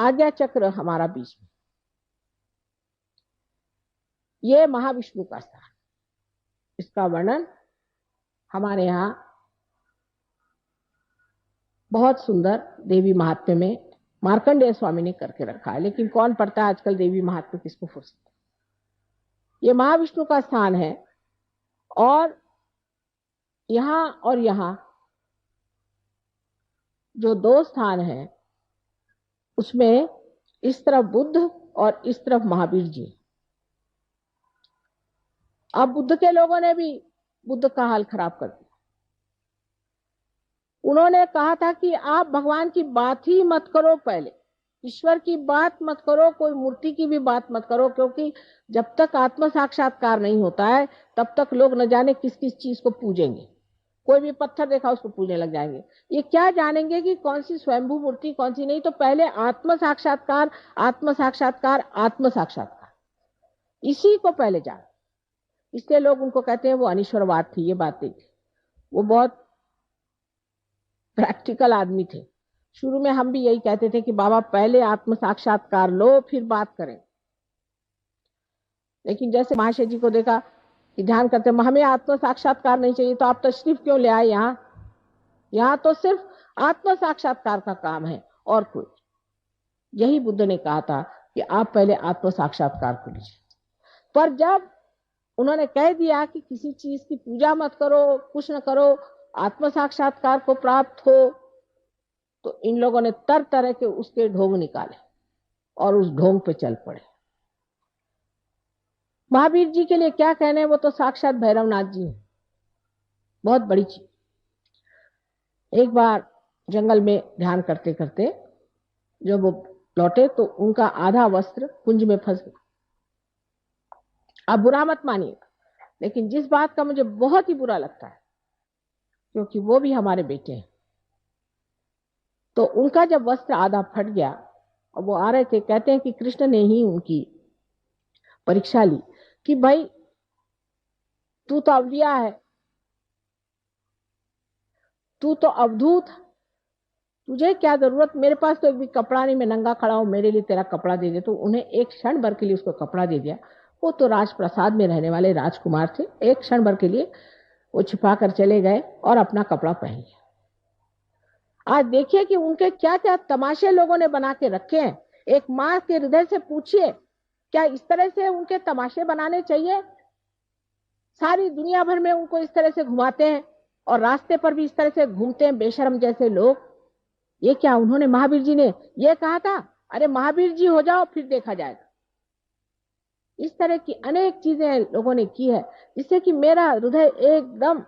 आज्ञा चक्र हमारा बीच में, ये महाविष्णु का स्थान। इसका वर्णन हमारे यहाँ बहुत सुंदर देवी महात्म्य में मार्कंडेय स्वामी ने करके रखा है, लेकिन कौन पढ़ता है आजकल देवी महात्म्य, किसको फुर्सत। ये महाविष्णु का स्थान है और यहाँ जो दो स्थान हैं उसमें इस तरफ बुद्ध और इस तरफ महावीर जी। अब बुद्ध के लोगों ने भी बुद्ध का हाल खराब कर दिया। उन्होंने कहा था कि आप भगवान की बात ही मत करो, पहले ईश्वर की बात मत करो, कोई मूर्ति की भी बात मत करो, क्योंकि जब तक आत्म साक्षात्कार नहीं होता है तब तक लोग न जाने किस किस चीज को पूजेंगे। कोई भी पत्थर देखा उसको पूजने लग जाएंगे। ये क्या जानेंगे कि कौन सी स्वयंभू मूर्ति कौन सी नहीं। तो पहले आत्म साक्षात्कार, आत्म साक्षात्कार, आत्म साक्षात्कार, इसी को पहले जान। इसलिए लोग उनको कहते हैं वो अनिश्वरवाद थी। ये बात नहीं थी, वो बहुत प्रैक्टिकल आदमी थे। शुरू में हम भी यही कहते थे कि बाबा पहले आत्म साक्षात्कार लो फिर बात करें। लेकिन जैसे महाशय जी को देखा कि ध्यान करते हमें आत्म साक्षात्कार नहीं चाहिए, तो आप तशरीफ क्यों ले आए यहाँ तो सिर्फ आत्म साक्षात्कार का काम है और कोई। यही बुद्ध ने कहा था कि आप पहले आत्म साक्षात्कार को लीजिए। पर जब उन्होंने कह दिया कि किसी चीज की पूजा मत करो, कुछ न करो, आत्म साक्षात्कार को प्राप्त हो, तो इन लोगों ने तरह तरह के उसके ढोंग निकाले और उस ढोंग पे चल पड़े। महावीर जी के लिए क्या कहने, वो तो साक्षात भैरवनाथ जी हैं, बहुत बड़ी चीज। एक बार जंगल में ध्यान करते करते जब वो लौटे तो उनका आधा वस्त्र कुंज में फंस गया। आप बुरा मत मानिएगा, लेकिन जिस बात का मुझे बहुत ही बुरा लगता है, क्योंकि वो भी हमारे बेटे हैं, तो उनका जब वस्त्र आधा फट गया और वो आ रहे थे, कहते हैं कि कृष्ण ने ही उनकी परीक्षा ली कि भाई तू तो अवलिया है, तू तो अवधूत, तुझे क्या जरूरत, मेरे पास तो एक भी कपड़ा नहीं, मैं नंगा खड़ा हूं, मेरे लिए तेरा कपड़ा दे दे। तो उन्हें एक क्षण भर के लिए उसको कपड़ा दे दिया। वो तो राजप्रसाद में रहने वाले राजकुमार थे, एक क्षण भर के लिए वो छिपा कर चले गए और अपना कपड़ा पहन लिया। आज देखिए कि उनके क्या क्या तमाशे लोगों ने बना के रखे हैं। एक माँ के हृदय से पूछिए, क्या इस तरह से उनके तमाशे बनाने चाहिए? सारी दुनिया भर में उनको इस तरह से घुमाते हैं और रास्ते पर भी इस तरह से घूमते हैं बेशरम जैसे लोग। ये क्या, उन्होंने महावीर जी ने ये कहा था, अरे महावीर जी हो जाओ फिर देखा जाएगा। इस तरह की अनेक चीजें लोगों ने की है, जिससे कि मेरा हृदय एकदम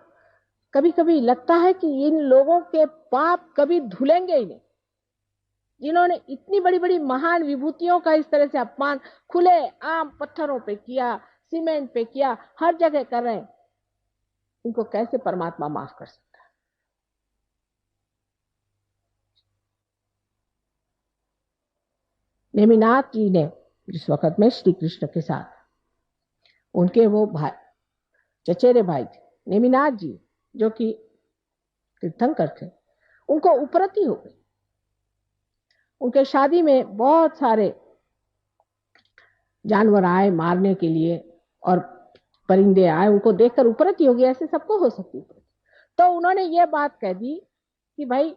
कभी कभी लगता है कि इन लोगों के पाप कभी धुलेंगे ही नहीं, जिन्होंने इतनी बड़ी बड़ी महान विभूतियों का इस तरह से अपमान खुले आम पत्थरों पे किया, सीमेंट पे किया, हर जगह कर रहे हैं। इनको कैसे परमात्मा माफ कर सकता है? नेमिनाथ जी ने जिस वक्त में श्री कृष्ण के साथ, उनके वो भाई, चचेरे भाई थे नेमिनाथ जी, जो कि तीर्थंकर थे, उनको उपरति हो गई। उनके शादी में बहुत सारे जानवर आए मारने के लिए और परिंदे आए, उनको देखकर उपरति हो गई। ऐसे सबको हो सकती है। तो उन्होंने ये बात कह दी कि भाई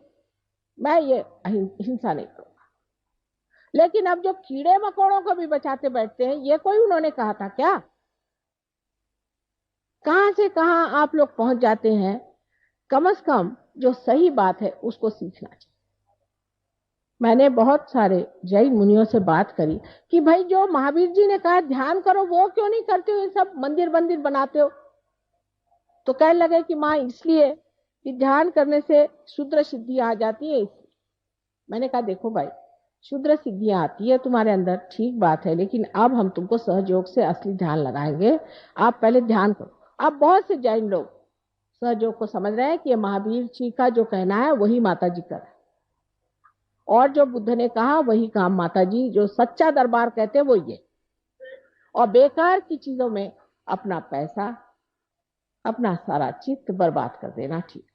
मैं ये हिंसा नहीं करूंगा। लेकिन अब जो कीड़े मकोड़ों को भी बचाते बैठते हैं, ये कोई उन्होंने कहा था क्या? कहां से कहां आप लोग पहुंच जाते हैं। कम से कम जो सही बात है उसको सीखना चाहिए। मैंने बहुत सारे जैन मुनियों से बात करी कि भाई जो महावीर जी ने कहा ध्यान करो, वो क्यों नहीं करते हो, ये सब मंदिर मंदिर बनाते हो। तो कहने लगे कि माँ इसलिए कि ध्यान करने से शुद्र सिद्धि आ जाती है। मैंने कहा देखो भाई, शुद्र सिद्धियां आती है तुम्हारे अंदर, ठीक बात है, लेकिन अब हम तुमको सहयोग से असली ध्यान लगाएंगे। आप पहले ध्यान करो। अब बहुत से जैन लोग सहयोग को समझ रहे हैं कि ये महावीर जी का जो कहना है वही माता जी कर, और जो बुद्ध ने कहा वही काम माता जी, जो सच्चा दरबार कहते हैं वो ये। और बेकार की चीजों में अपना पैसा, अपना सारा चित्त बर्बाद कर देना ठीक